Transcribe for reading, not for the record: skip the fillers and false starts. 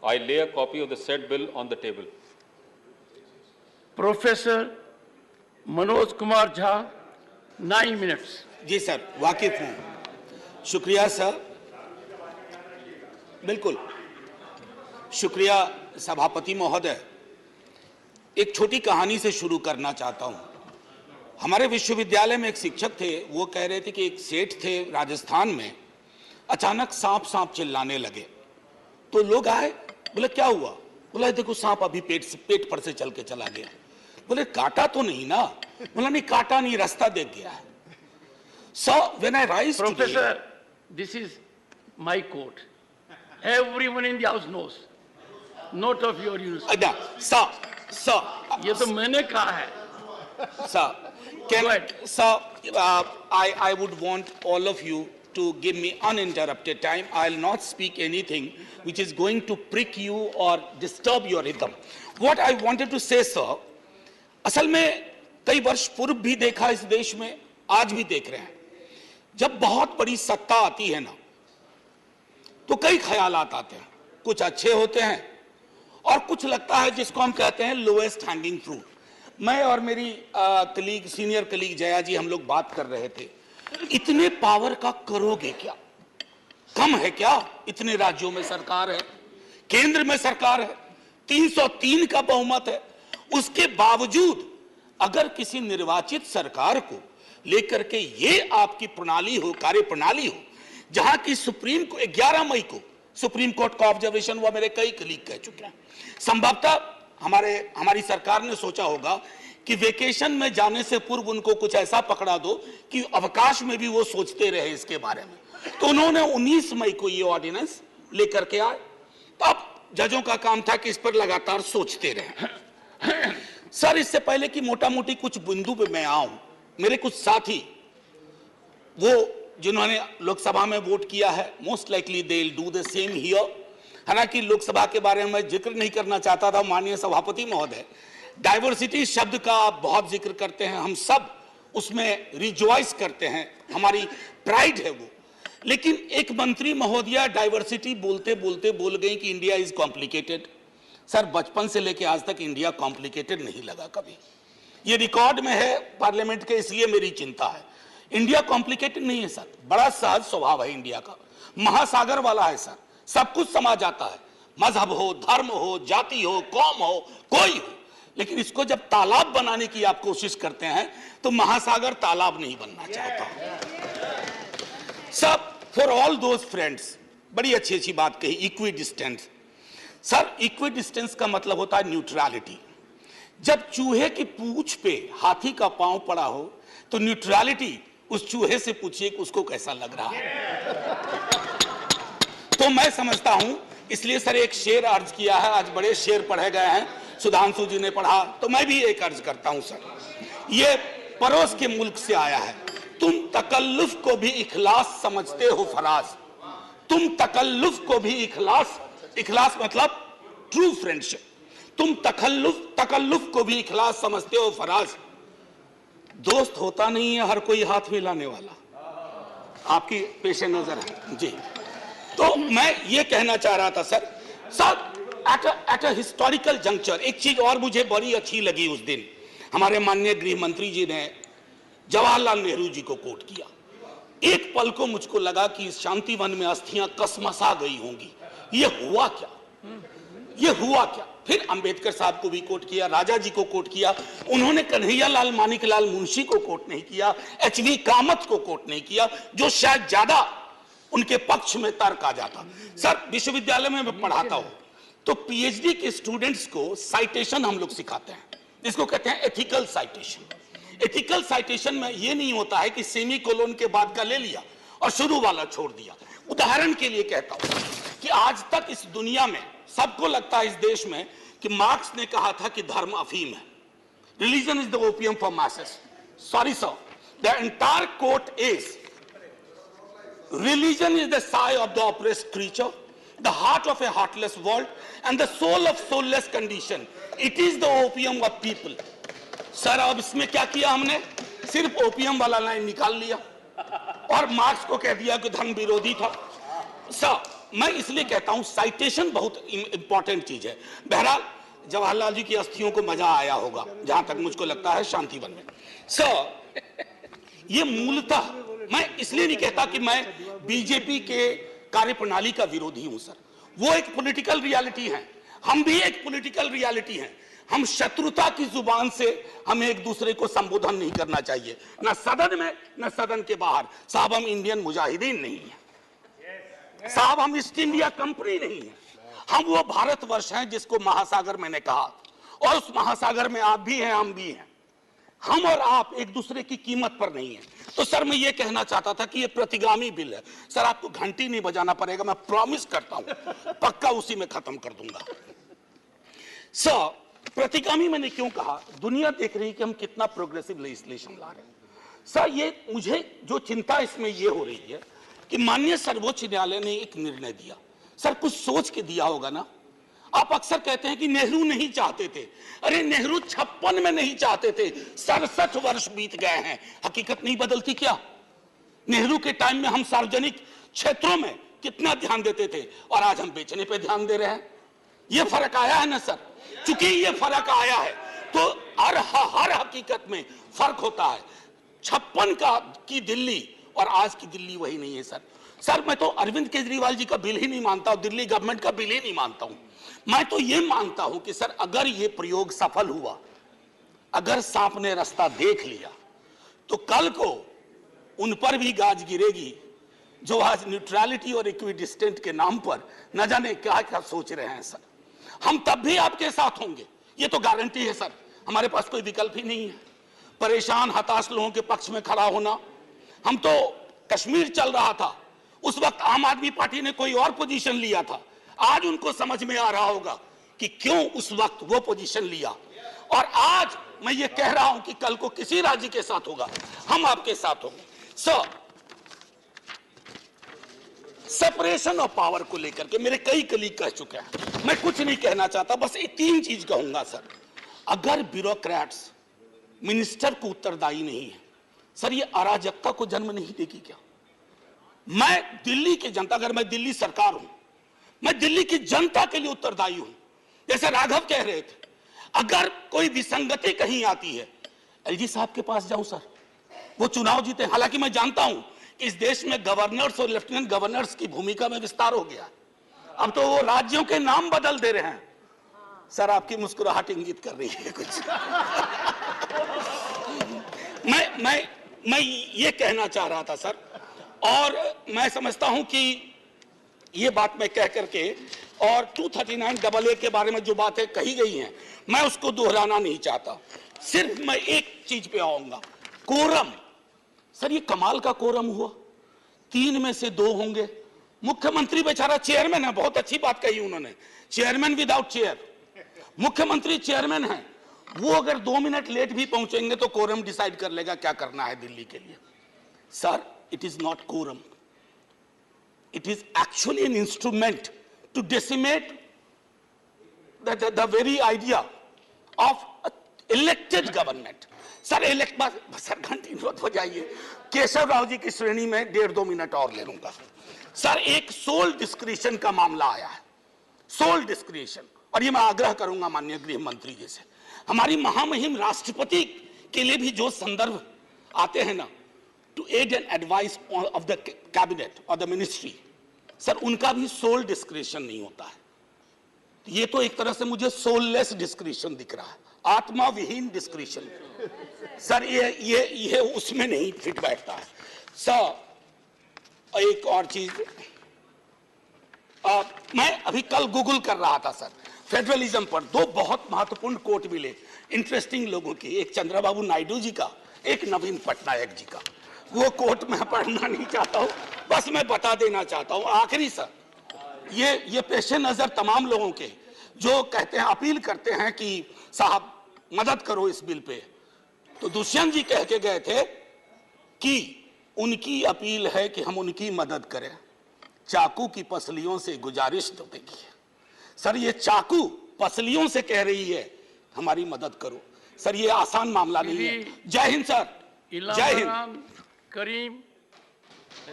I lay a copy of the said bill on the table. Professor Manoj Kumar Jha 9 minutes. जी sir, वाकिफ हूँ। शुक्रिया sir, बिल्कुल शुक्रिया सभापति महोदय। एक छोटी कहानी से शुरू करना चाहता हूँ। हमारे विश्वविद्यालय में एक शिक्षक थे, वो कह रहे थे कि एक सेठ थे राजस्थान में, अचानक सांप सांप चिल्लाने लगे। तो लोग आए, बोले क्या हुआ? बोला देखो सांप अभी पेट पर से चल के चला गया। बोले काटा तो नहीं ना? बोला नहीं काटा नहीं, रास्ता देख गया है। So when I rise Professor, today, this is my court. Everyone in the house knows. Not of your university. sir, ये तो मैंने कहा है। sir, Go ahead. sir, I would want all of you to give me uninterrupted time. I'll not speak anything which is going to prick you or disturb your rhythm. What I wanted to say, sir, असल में कई वर्ष पूर्व भी देखा इस देश में, आज भी देख रहे हैं। जब बहुत बड़ी सत्ता आती है ना, तो कई ख्यालात आते हैं। कुछ अच्छे होते हैं और कुछ लगता है जिसको हम कहते हैं लोएस्ट हैंगिंग फ्रूट। मैं और मेरी सीनियर कलीग जया जी, हम लोग बात कर रहे थे, इतने पावर का करोगे क्या? कम है क्या? इतने राज्यों में सरकार है, केंद्र में सरकार है, 303 का बहुमत है। उसके बावजूद अगर किसी निर्वाचित सरकार को लेकर के ये आपकी प्रणाली हो, कार्य प्रणाली हो, जहां की सुप्रीम को 11 मई को सुप्रीम कोर्ट का ऑब्जर्वेशन हुआ, मेरे कई कलीग कह चुके हैं। संभवतः हमारी सरकार ने सोचा होगा कि वेकेशन में जाने से पूर्व उनको कुछ ऐसा पकड़ा दो कि अवकाश में भी वो सोचते रहे इसके बारे में। तो उन्होंने 19 मई को ये ऑर्डिनेंस लेकर के आए। तो अब जजों का काम था कि इस पर लगातार सोचते रहे। सर, इससे पहले कि मोटा मोटी कुछ बिंदु पे मैं आऊं, मेरे कुछ साथी वो जिन्होंने लोकसभा में वोट किया है, most likely they will do the same here. हालांकि लोकसभा के बारे में मैं जिक्र नहीं करना चाहता था, माननीय सभापति महोदय, डाइवर्सिटी शब्द का आप बहुत जिक्र करते हैं, हम सब उसमें रिजॉइस करते हैं, हमारी प्राइड है वो। लेकिन एक मंत्री महोदया डाइवर्सिटी बोलते बोलते बोल गई कि इंडिया इज कॉम्प्लिकेटेड। सर, बचपन से लेकर आज तक इंडिया कॉम्प्लिकेटेड नहीं लगा कभी। ये रिकॉर्ड में है पार्लियामेंट के, इसलिए मेरी चिंता है। इंडिया कॉम्प्लिकेटेड नहीं है सर, बड़ा सहज स्वभाव है इंडिया का, महासागर वाला है सर, सब कुछ समा जाता है, मजहब हो, धर्म हो, जाति हो, कौम हो, कोई हो। लेकिन इसको जब तालाब बनाने की आप कोशिश करते हैं तो महासागर तालाब नहीं बनना चाहता। सब फॉर ऑल दोज फ्रेंड्स, बड़ी अच्छी अच्छी बात कही, equi distance. Sir, equi distance का मतलब होता है न्यूट्रलिटी। जब चूहे की पूंछ पे हाथी का पांव पड़ा हो तो न्यूट्रलिटी उस चूहे से पूछिए कि उसको कैसा लग रहा है। तो मैं समझता हूं, इसलिए सर एक शेर अर्ज किया है, आज बड़े शेर पढ़े गए हैं, सुधांशु जी ने पढ़ा, तो मैं भी एक अर्ज करता हूं सर। ये पड़ोस के मुल्क से आया है। तुम तकल्लुफ को भी इखलास समझते हो फराज, तुम तकल्लुफ को भी इखलास मतलब ट्रू फ्रेंडशिप, तुम तकल्लुफ को भी इखलास समझते हो फराज। दोस्त होता नहीं है हर कोई हाथ मिलाने वाला, आपकी पेश नजर है जी। तो मैं ये कहना चाह रहा था sir, at a historical juncture एक चीज और मुझे बड़ी अच्छी लगी उस दिन, हमारे माननीय गृह मंत्री जी ने जवाहरलाल नेहरू जी को कोट किया। एक पल को मुझको लगा कि इस शांतिवन में अस्थियां कसमसा गई होंगी। ये हुआ क्या? ये हुआ क्या? फिर अंबेडकर साहब को भी कोट किया, राजा जी को कोट किया, उन्होंने कन्हैयालाल मानिकलाल मुंशी को कोट नहीं किया, एचवी कामत को कोट नहीं किया, जो शायद ज्यादा उनके पक्ष में तर्क आ जाता। सर, विश्वविद्यालय में मैं पढ़ाता हूं तो पीएचडी के स्टूडेंट्स को साइटेशन हम लोग सिखाते हैं, जिसको कहते हैं एथिकल साइटेशन। एथिकल साइटेशन में यह नहीं होता है कि सेमी कोलोन के बाद का ले लिया और शुरू वाला छोड़ दिया। उदाहरण के लिए कहता हूं कि आज तक इस दुनिया में सबको लगता है इस देश में कि मार्क्स ने कहा था कि धर्म अफीम है, religion is the opium for masses. Sorry sir, the entire quote is religion is the sigh of the oppressed creature, the heart of a heartless world, and the soul of soulless condition. It is the opium of people. Sir, अब इसमें क्या किया हमने? सिर्फ opium वाला line निकाल लिया और मार्क्स को कह दिया कि धर्म विरोधी था। सर, मैं इसलिए कहता हूं साइटेशन बहुत इंपॉर्टेंट चीज है। बहरहाल जवाहरलाल जी की अस्थियों को मजा आया होगा, जहां तक मुझको लगता है, शांतिवन में। सर, ये मूलतः मैं इसलिए नहीं कहता कि मैं बीजेपी के कार्यप्रणाली का विरोधी हूं सर, वो एक पॉलिटिकल रियलिटी है, हम भी एक पॉलिटिकल रियलिटी हैं। हम शत्रुता की जुबान से हमें एक दूसरे को संबोधन नहीं करना चाहिए, न सदन में न सदन के बाहर। साहब हम इंडियन मुजाहिदीन नहीं है साहब, हम ईस्ट इंडिया कंपनी नहीं है, हम वो भारतवर्ष हैं जिसको महासागर मैंने कहा, और उस महासागर में आप भी हैं, हम भी हैं। हम और आप एक दूसरे की कीमत पर नहीं है। तो सर मैं ये कहना चाहता था कि ये प्रतिगामी बिल है सर, आपको घंटी नहीं बजाना पड़ेगा, मैं प्रॉमिस करता हूं, पक्का उसी में खत्म कर दूंगा। सर प्रतिगामी मैंने क्यों कहा, दुनिया देख रही है कि हम कितना प्रोग्रेसिव लेजिस्लेशन ला रहे हैं। सर ये मुझे जो चिंता इसमें ये हो रही है कि माननीय सर्वोच्च न्यायालय ने एक निर्णय दिया, सर कुछ सोच के दिया होगा ना। आप अक्सर कहते हैं कि नेहरू नहीं चाहते थे, अरे नेहरू 56 में नहीं चाहते थे, 67 वर्ष बीत गए हैं, हकीकत नहीं बदलती क्या। नेहरू के टाइम में हम सार्वजनिक क्षेत्रों में कितना ध्यान देते थे और आज हम बेचने पे ध्यान दे रहे हैं। ये फर्क आया है ना सर, चूंकि ये फर्क आया है तो हर हकीकत में फर्क होता है। 56 की दिल्ली और आज की दिल्ली वही नहीं है सर। सर मैं तो अरविंद केजरीवाल जी का बिल ही नहीं मानता हूं, दिल्ली गवर्नमेंट का बिल ही नहीं मानता हूं। मैं तो ये मानता हूं कि सर अगर ये प्रयोग सफल हुआ, अगर सांप ने रास्ता देख लिया, तो कल को उन पर भी गाज गिरेगी जो आज न्यूट्रलिटी और इक्विडिस्टेंट के नाम पर न जाने क्या क्या सोच रहे हैं। सर हम तब भी आपके साथ होंगे, ये तो गारंटी है सर, हमारे पास कोई विकल्प ही नहीं है। परेशान हताश लोगों के पक्ष में खड़ा होना। हम तो कश्मीर चल रहा था, उस वक्त आम आदमी पार्टी ने कोई और पोजीशन लिया था, आज उनको समझ में आ रहा होगा कि क्यों उस वक्त वो पोजीशन लिया। और आज मैं ये कह रहा हूं कि कल को किसी राज्य के साथ होगा, हम आपके साथ होंगे। सर सेपरेशन ऑफ पावर को लेकर के मेरे कई कलीग कह चुके हैं, मैं कुछ नहीं कहना चाहता, बस ये 3 चीज कहूंगा सर। अगर ब्यूरोक्रेट्स मिनिस्टर को उत्तरदायी नहीं है सर, ये अराजकता को जन्म नहीं देगी क्या। मैं दिल्ली की जनता, अगर मैं दिल्ली सरकार हूं, मैं दिल्ली की जनता के लिए उत्तरदायी हूं। जैसे राघव कह रहे थे, अगर कोई विसंगति कहीं आती है, एलजी साहब के पास जाऊं सर, वो चुनाव जीते। हालांकि मैं जानता हूं कि इस देश में गवर्नर्स और लेफ्टिनेंट गवर्नर्स की भूमिका में विस्तार हो गया, अब तो वो राज्यों के नाम बदल दे रहे हैं। सर आपकी मुस्कुराहट इंगित कर रही है कुछ। मैं ये कहना चाह रहा था सर, और मैं समझता हूं कि ये बात मैं कह करके, और 239AA के बारे में जो बातें कही गई हैं मैं उसको दोहराना नहीं चाहता, सिर्फ मैं एक चीज पे आऊंगा, कोरम। सर ये कमाल का कोरम हुआ, 3 में से 2 होंगे। मुख्यमंत्री बेचारा चेयरमैन है, बहुत अच्छी बात कही उन्होंने, चेयरमैन विदाउट चेयर। मुख्यमंत्री चेयरमैन है, वो अगर 2 मिनट लेट भी पहुंचेंगे तो कोरम डिसाइड कर लेगा क्या करना है दिल्ली के लिए। Sir it is not quorum, it is actually an instrument to decimate the very idea of elected government. Sir sir घंटी मत हो जाइए, केशव राव जी की श्रेणी में 1.5-2 मिनट और ले लूंगा। सर एक सोल डिस्क्रिशन का मामला आया है, सोल डिस्क्रिशन, और ये मैं आग्रह करूंगा माननीय गृह मंत्री जी से, हमारी महामहिम राष्ट्रपति के लिए भी जो संदर्भ आते हैं ना, to aid and advise of the cabinet or the ministry, sir उनका भी सोल डिस्क्रिशन नहीं होता है। ये तो एक तरह से मुझे सोललेस डिस्क्रिशन दिख रहा है, आत्मा विहीन डिस्क्रिशन। सर ये उसमें नहीं फिट बैठता है। सर एक और चीज, मैं अभी कल गूगल कर रहा था सर, फेडरलिज्म पर 2 बहुत महत्वपूर्ण कोट मिले इंटरेस्टिंग लोगों के, एक चंद्रबाबू नायडू जी का, एक नवीन पटनायक जी का। वो कोट मैं पढ़ना नहीं चाहता हूं, बस मैं बता देना चाहता हूं। आखिरी सर, ये पेशे नजर तमाम लोगों के जो कहते हैं, अपील करते हैं कि साहब मदद करो इस बिल पे, तो दुष्यंत जी कह के गए थे कि उनकी अपील है कि हम उनकी मदद करें, चाकू की पसलियों से गुजारिश तो देखिए। सर ये चाकू पसलियों से कह रही है हमारी मदद करो। सर ये आसान मामला नहीं है। जय हिंद सर, जय हिंद। करीम